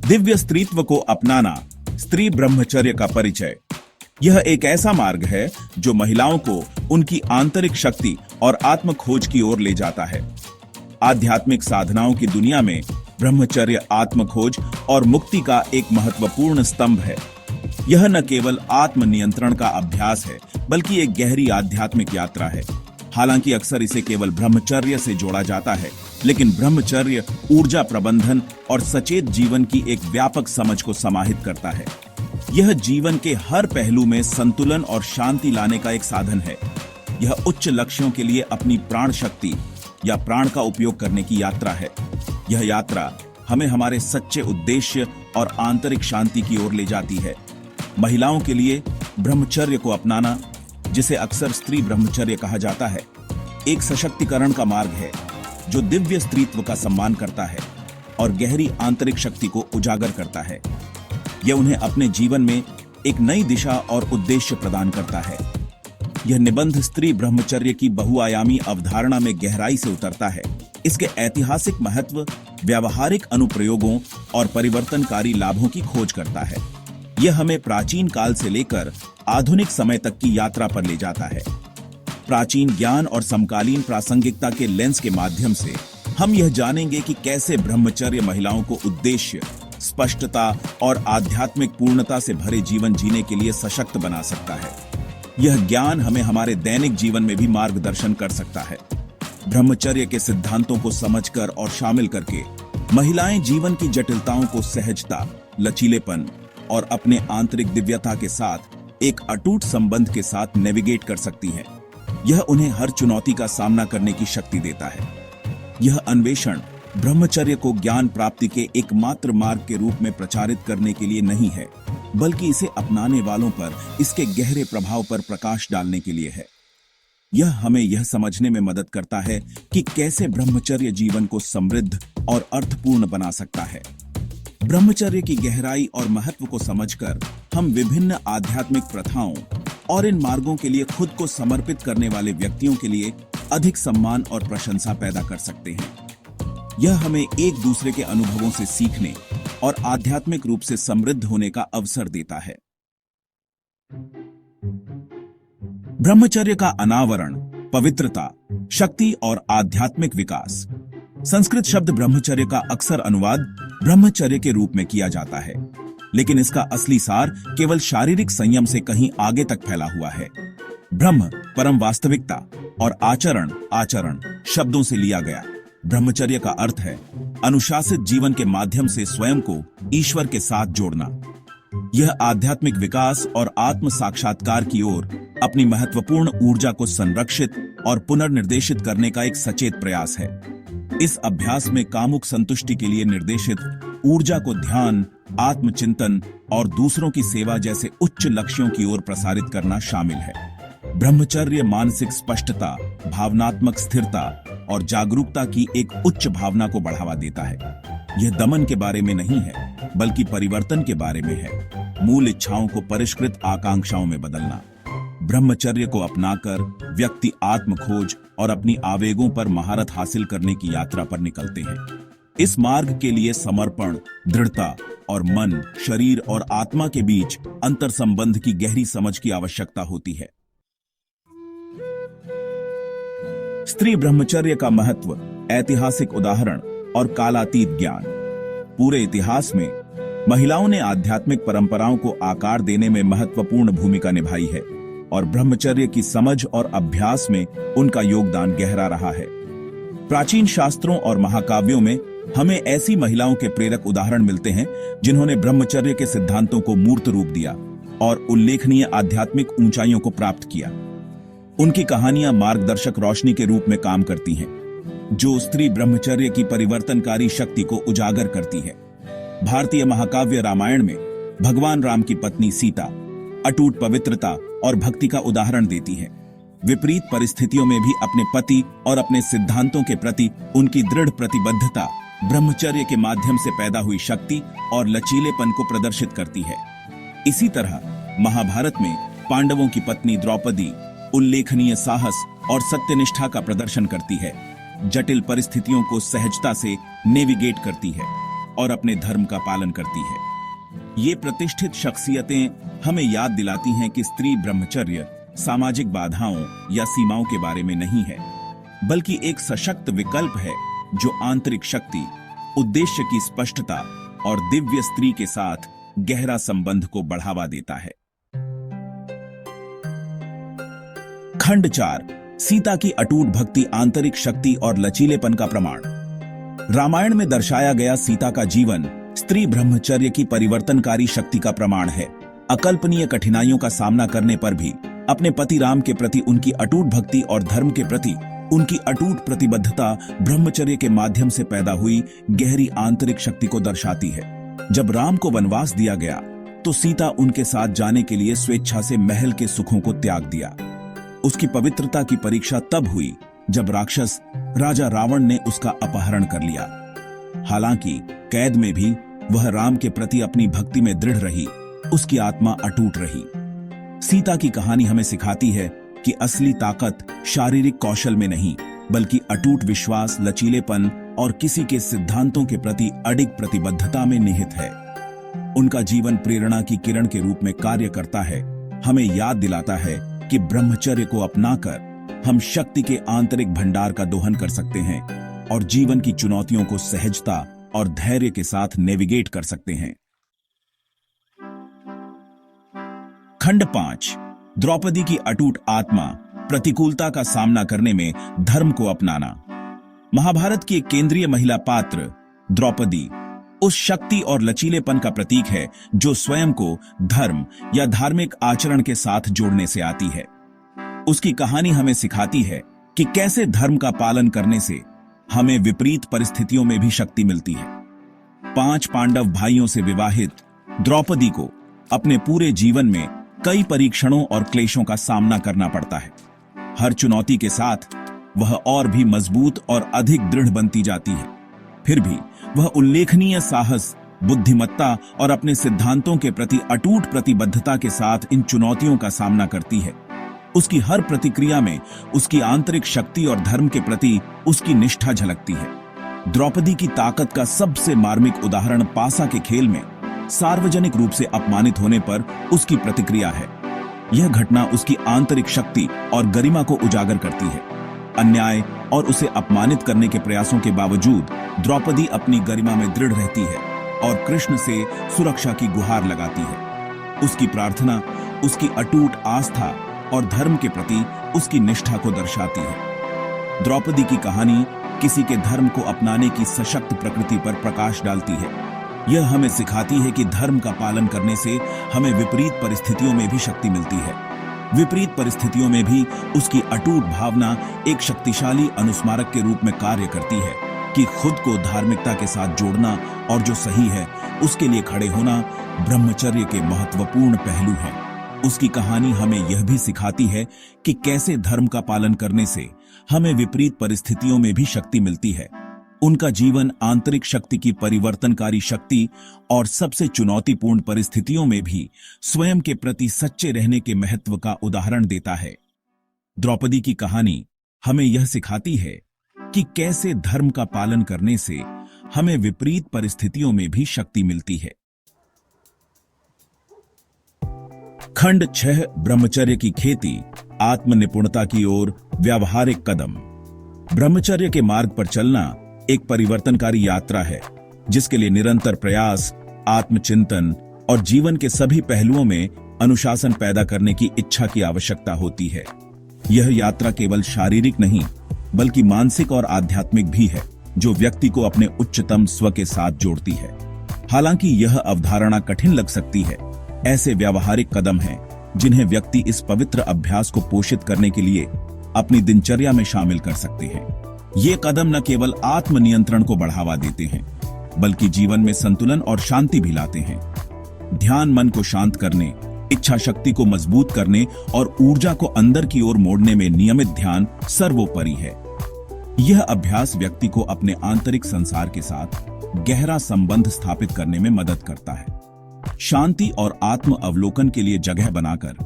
दिव्य स्त्रीत्व को अपनाना, स्त्री ब्रह्मचर्य का परिचय। यह एक ऐसा मार्ग है जो महिलाओं को उनकी आंतरिक शक्ति और आत्म खोज की ओर ले जाता है। आध्यात्मिक साधनाओं की दुनिया में ब्रह्मचर्य आत्म खोज और मुक्ति का एक महत्वपूर्ण स्तंभ है। यह न केवल आत्म नियंत्रण का अभ्यास है, बल्कि एक गहरी आध्यात्मिक यात्रा है। हालांकि अक्सर इसे केवल ब्रह्मचर्य से जोड़ा जाता है, लेकिन ब्रह्मचर्य ऊर्जा प्रबंधन और सचेत जीवन की एक व्यापक समझ को समाहित करता है। यह जीवन के हर पहलू में संतुलन और शांति लाने का एक साधन है। यह उच्च लक्ष्यों के लिए अपनी प्राण शक्ति या प्राण का उपयोग करने की यात्रा है। यह यात्रा हमें हमारे सच्चे उद्देश्य और आंतरिक शांति की ओर ले जाती है। महिलाओं के लिए ब्रह्मचर्य को अपनाना, जिसे अक्सर स्त्री ब्रह्मचर्य कहा जाता है, एक सशक्तिकरण का मार्ग है जो दिव्य स्त्रीत्व का सम्मान करता है और गहरी आंतरिक शक्ति को उजागर करता है। यह उन्हें अपने जीवन में एक नई दिशा और उद्देश्य प्रदान करता है। यह निबंध स्त्री ब्रह्मचर्य की बहुआयामी अवधारणा में गहराई से उतरता है। इसके ऐतिहासिक महत्व, व्यावहारिक अनुप्रयोगों और परिवर्तनकारी लाभों की खोज करता है। यह हमें प्राचीन काल से लेकर आधुनिक समय तक की यात्रा पर ले जाता है। प्राचीन ज्ञान और समकालीन प्रासंगिकता के लेंस के माध्यम से हम यह जानेंगे कि कैसे ब्रह्मचर्य महिलाओं को उद्देश्य, स्पष्टता और आध्यात्मिक पूर्णता से भरे जीवन जीने के लिए सशक्त बना सकता है। यह ज्ञान हमें हमारे दैनिक जीवन में भी मार्गदर्शन कर सकता है। ब्रह्मचर्य के सिद्धांतों को समझकर और शामिल करके महिलाएं जीवन की जटिलताओं को सहजता, लचीलेपन और अपने आंतरिक दिव्यता के साथ एक अटूट संबंध के साथ नेविगेट कर सकती हैं। यह उन्हें हर चुनौती का सामना करने की शक्ति देता है। यह अन्वेषण ब्रह्मचर्य को ज्ञान प्राप्ति के एकमात्र मार्ग के रूप में प्रचारित करने के लिए नहीं है, बल्कि इसे अपनाने वालों पर इसके गहरे प्रभाव पर प्रकाश डालने के लिए है। यह हमें यह समझने में मदद करता है कि कैसे ब्रह्मचर्य जीवन को समृद्ध और अर्थपूर्ण बना सकता है। ब्रह्मचर्य की गहराई और महत्व को समझकर हम विभिन्न आध्यात्मिक प्रथाओं और इन मार्गों के लिए खुद को समर्पित करने वाले व्यक्तियों के लिए अधिक सम्मान और प्रशंसा पैदा कर सकते हैं। यह हमें एक दूसरे के अनुभवों से सीखने और आध्यात्मिक रूप से समृद्ध होने का अवसर देता है। ब्रह्मचर्य का अनावरण, पवित्रता, शक्ति और आध्यात्मिक विकास। संस्कृत शब्द ब्रह्मचर्य का अक्सर अनुवाद ब्रह्मचर्य के रूप में किया जाता है, लेकिन इसका असली सार केवल शारीरिक संयम से कहीं आगे तक फैला हुआ है। ब्रह्म परम वास्तविकता और आचरण शब्दों से लिया गया। ब्रह्मचर्य का अर्थ है अनुशासित जीवन के माध्यम से स्वयं को ईश्वर के साथ जोड़ना। यह आध्यात्मिक विकास और आत्म साक्षात्कार की ओर अपनी महत्वपूर्ण ऊर्जा को संरक्षित और पुनर्निर्देशित करने का एक सचेत प्रयास है। इस अभ्यास में कामुक संतुष्टि के लिए निर्देशित ऊर्जा को ध्यान, आत्मचिंतन और दूसरों की सेवा जैसे उच्च लक्ष्यों की ओर प्रसारित करना शामिल है। ब्रह्मचर्य मानसिक स्पष्टता, भावनात्मक स्थिरता और जागरूकता की एक उच्च भावना को बढ़ावा देता है। यह दमन के बारे में नहीं है, बल्कि परिवर्तन के बारे में है। मूल इच्छाओं को परिष्कृत आकांक्षाओं में बदलना। ब्रह्मचर्य को अपनाकर व्यक्ति आत्म खोज और अपनी आवेगों पर महारत हासिल करने की यात्रा पर निकलते हैं। इस मार्ग के लिए समर्पण, दृढ़ता और मन, शरीर और आत्मा के बीच अंतर संबंध की गहरी समझ की आवश्यकता होती है। स्त्री ब्रह्मचर्य का महत्व, ऐतिहासिक उदाहरण और कालातीत ज्ञान। पूरे इतिहास में महिलाओं ने आध्यात्मिक परंपराओं को आकार देने में महत्वपूर्ण भूमिका निभाई है और ब्रह्मचर्य की समझ और अभ्यास में उनका योगदान गहरा रहा है। प्राचीन शास्त्रों और महाकाव्यों में हमें ऐसी महिलाओं के प्रेरक उदाहरण मिलते हैं जिन्होंने ब्रह्मचर्य के सिद्धांतों को मूर्त रूप दिया और उल्लेखनीय आध्यात्मिक ऊंचाइयों को प्राप्त किया। उनकी कहानियां मार्गदर्शक रोशनी के रूप में काम करती हैं, जो स्त्री ब्रह्मचर्य की परिवर्तनकारी शक्ति को उजागर करती है। भारतीय महाकाव्य रामायण में भगवान राम की पत्नी सीता अटूट पवित्रता और भक्ति का उदाहरण देती है। विपरीत परिस्थितियों में भी अपने पति और अपने सिद्धांतों के प्रति उनकी दृढ़ प्रतिबद्धता ब्रह्मचर्य के माध्यम से पैदा हुई शक्ति और लचीलेपन को प्रदर्शित करती है। इसी तरह महाभारत में पांडवों की पत्नी द्रौपदी उल्लेखनीय साहस और सत्यनिष्ठा का प्रदर्शन करती है, जटिल परिस्थितियों को सहजता से नेविगेट करती है और अपने धर्म का पालन करती है। ये प्रतिष्ठित शख्सियतें हमें याद दिलाती हैं कि स्त्री ब्रह्मचर्य सामाजिक बाधाओं या सीमाओं के बारे में नहीं है, बल्कि एक सशक्त विकल्प है जो आंतरिक शक्ति, उद्देश्य की स्पष्टता और दिव्य स्त्री के साथ गहरा संबंध को बढ़ावा देता है। खंड 4, सीता की अटूट भक्ति, आंतरिक शक्ति और लचीलेपन का प्रमाण। रामायण में दर्शाया गया सीता का जीवन स्त्री ब्रह्मचर्य की परिवर्तनकारी शक्ति का प्रमाण है। अकल्पनीय कठिनाइयों का सामना करने पर भी अपने पति राम के प्रति उनकी अटूट भक्ति और धर्म के प्रति उनकी अटूट प्रतिबद्धता ब्रह्मचर्य के माध्यम से पैदा हुई गहरी आंतरिक शक्ति को दर्शाती है। जब राम को वनवास दिया गया तो सीता उनके साथ जाने के लिए स्वेच्छा से महल के सुखों को त्याग दिया। उसकी पवित्रता की परीक्षा तब हुई जब राक्षस राजा रावण ने उसका अपहरण कर लिया। हालांकि कैद में भी वह राम के प्रति अपनी भक्ति में दृढ़ रही, उसकी आत्मा अटूट रही। सीता की कहानी हमें सिखाती है कि असली ताकत शारीरिक कौशल में नहीं, बल्कि अटूट विश्वास, लचीलेपन और किसी के सिद्धांतों के प्रति अडिग प्रतिबद्धता में निहित है। उनका जीवन प्रेरणा की किरण के रूप में कार्य करता है, हमें याद दिलाता है कि ब्रह्मचर्य को अपनाकर हम शक्ति के आंतरिक भंडार का दोहन कर सकते हैं और जीवन की चुनौतियों को सहजता और धैर्य के साथ नेविगेट कर सकते हैं। खंड 5, द्रौपदी की अटूट आत्मा, प्रतिकूलता का सामना करने में धर्म को अपनाना। महाभारत की एक केंद्रीय महिला पात्र द्रौपदी उस शक्ति और लचीलेपन का प्रतीक है जो स्वयं को धर्म या धार्मिक आचरण के साथ जोड़ने से आती है। उसकी कहानी हमें सिखाती है कि कैसे धर्म का पालन करने से हमें विपरीत परिस्थितियों में भी शक्ति मिलती है। 5 पांडव भाइयों से विवाहित द्रौपदी को अपने पूरे जीवन में कई परीक्षणों और क्लेशों का सामना करना पड़ता है। हर चुनौती के साथ वह और भी मजबूत और अधिक दृढ़ बनती जाती है। फिर भी वह उल्लेखनीय साहस, बुद्धिमत्ता और अपने सिद्धांतों के प्रति अटूट प्रतिबद्धता के साथ इन चुनौतियों का सामना करती है। उसकी हर प्रतिक्रिया में उसकी आंतरिक शक्ति और धर्म के प्रति उसकी निष्ठा झलकती है। द्रौपदी की ताकत का सबसे मार्मिक उदाहरण पासा के खेल में सार्वजनिक रूप से अपमानित होने पर उसकी प्रतिक्रिया है। यह घटना उसकी आंतरिक शक्ति और गरिमा को उजागर करती है। अन्याय और उसे अपमानित करने के प्रयासों के बावजूद द्रौपदी अपनी गरिमा में दृढ़ रहती है और कृष्ण से सुरक्षा की गुहार लगाती है। उसकी प्रार्थना उसकी अटूट आस्था और धर्म के प्रति उसकी निष्ठा को दर्शाती है। द्रौपदी की कहानी किसी के धर्म को अपनाने की सशक्त प्रकृति पर प्रकाश डालती है। यह हमें सिखाती है कि धर्म का पालन करने से हमें विपरीत परिस्थितियों में भी शक्ति मिलती है। विपरीत परिस्थितियों में भी उसकी अटूट भावना एक शक्तिशाली अनुस्मारक के रूप में कार्य करती है कि खुद को धार्मिकता के साथ जोड़ना और जो सही है उसके लिए खड़े होना ब्रह्मचर्य के महत्वपूर्ण पहलू हैं। उसकी कहानी हमें यह भी सिखाती है कि कैसे धर्म का पालन करने से हमें विपरीत परिस्थितियों में भी शक्ति मिलती है। उनका जीवन आंतरिक शक्ति की परिवर्तनकारी शक्ति और सबसे चुनौतीपूर्ण परिस्थितियों में भी स्वयं के प्रति सच्चे रहने के महत्व का उदाहरण देता है। द्रौपदी की कहानी हमें यह सिखाती है कि कैसे धर्म का पालन करने से हमें विपरीत परिस्थितियों में भी शक्ति मिलती है। खंड 6, ब्रह्मचर्य की खेती, आत्मनिपुणता की ओर व्यावहारिक कदम। ब्रह्मचर्य के मार्ग पर चलना एक परिवर्तनकारी यात्रा है जिसके लिए निरंतर प्रयास, आत्मचिंतन और जीवन के सभी पहलुओं में अनुशासन पैदा करने की इच्छा की आवश्यकता होती है। यह यात्रा केवल शारीरिक नहीं बल्कि मानसिक और आध्यात्मिक भी है, जो व्यक्ति को अपने उच्चतम स्व के साथ जोड़ती है। हालांकि यह अवधारणा कठिन लग सकती है, ऐसे व्यावहारिक कदम हैं जिन्हें व्यक्ति इस पवित्र अभ्यास को पोषित करने के लिए अपनी दिनचर्या में शामिल कर सकते हैं। ये कदम न केवल आत्मनियंत्रण को बढ़ावा देते हैं बल्कि जीवन में संतुलन और शांति भी लाते हैं। ध्यान मन को शांत करने, इच्छा शक्ति को मजबूत करने और ऊर्जा को अंदर की ओर मोड़ने में नियमित ध्यान सर्वोपरि है। यह अभ्यास व्यक्ति को अपने आंतरिक संसार के साथ गहरा संबंध स्थापित करने में मदद करता है। शांति और आत्म अवलोकन के लिए जगह बनाकर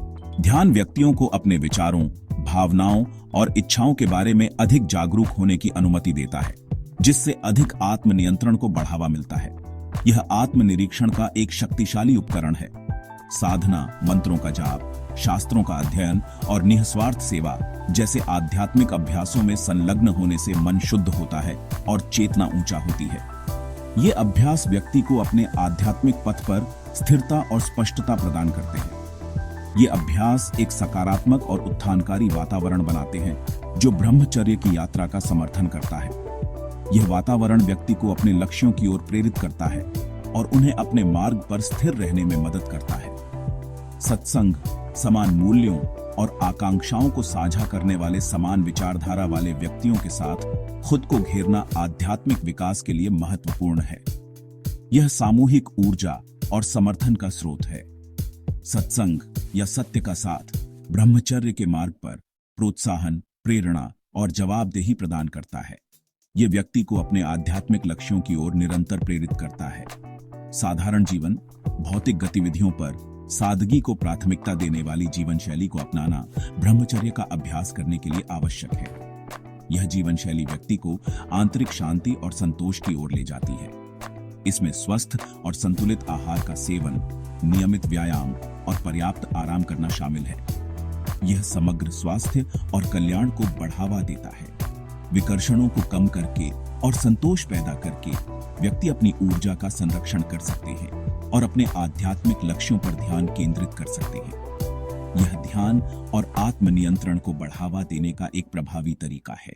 ध्यान व्यक्तियों को अपने विचारों, भावनाओं और इच्छाओं के बारे में अधिक जागरूक होने की अनुमति देता है, जिससे अधिक आत्मनियंत्रण को बढ़ावा मिलता है। यह आत्मनिरीक्षण का एक शक्तिशाली उपकरण है। साधना, मंत्रों का जाप, शास्त्रों का अध्ययन और निस्वार्थ सेवा जैसे आध्यात्मिक अभ्यासों में संलग्न होने से मन शुद्ध होता है और चेतना ऊंचा होती है। ये अभ्यास व्यक्ति को अपने आध्यात्मिक पथ पर स्थिरता और स्पष्टता प्रदान करते हैं। ये अभ्यास एक सकारात्मक और उत्थानकारी वातावरण बनाते हैं जो ब्रह्मचर्य की यात्रा का समर्थन करता है। यह वातावरण व्यक्ति को अपने लक्ष्यों की ओर प्रेरित करता है और उन्हें अपने मार्ग पर स्थिर रहने में मदद करता है। सत्संग, समान मूल्यों और आकांक्षाओं को साझा करने वाले समान विचारधारा वाले व्यक्तियों के साथ खुद को घेरना आध्यात्मिक विकास के लिए महत्वपूर्ण है। यह सामूहिक ऊर्जा और समर्थन का स्रोत है। सत्संग या सत्य का साथ ब्रह्मचर्य के मार्ग पर प्रोत्साहन, प्रेरणा और जवाबदेही प्रदान करता है। यह व्यक्ति को अपने आध्यात्मिक लक्ष्यों की ओर निरंतर प्रेरित करता है। साधारण जीवन, भौतिक गतिविधियों पर सादगी को प्राथमिकता देने वाली जीवन शैली को अपनाना ब्रह्मचर्य का अभ्यास करने के लिए आवश्यक है। यह जीवन शैली व्यक्ति को आंतरिक शांति और संतोष की ओर ले जाती है। इसमें स्वस्थ और संतुलित आहार का सेवन, नियमित व्यायाम और पर्याप्त आराम करना शामिल है। यह समग्र स्वास्थ्य और कल्याण को बढ़ावा देता है। विकर्षणों को कम करके और संतोष पैदा करके व्यक्ति अपनी ऊर्जा का संरक्षण कर सकते हैं और अपने आध्यात्मिक लक्ष्यों पर ध्यान केंद्रित कर सकते हैं। यह ध्यान और आत्मनियंत्रण को बढ़ावा देने का एक प्रभावी तरीका है।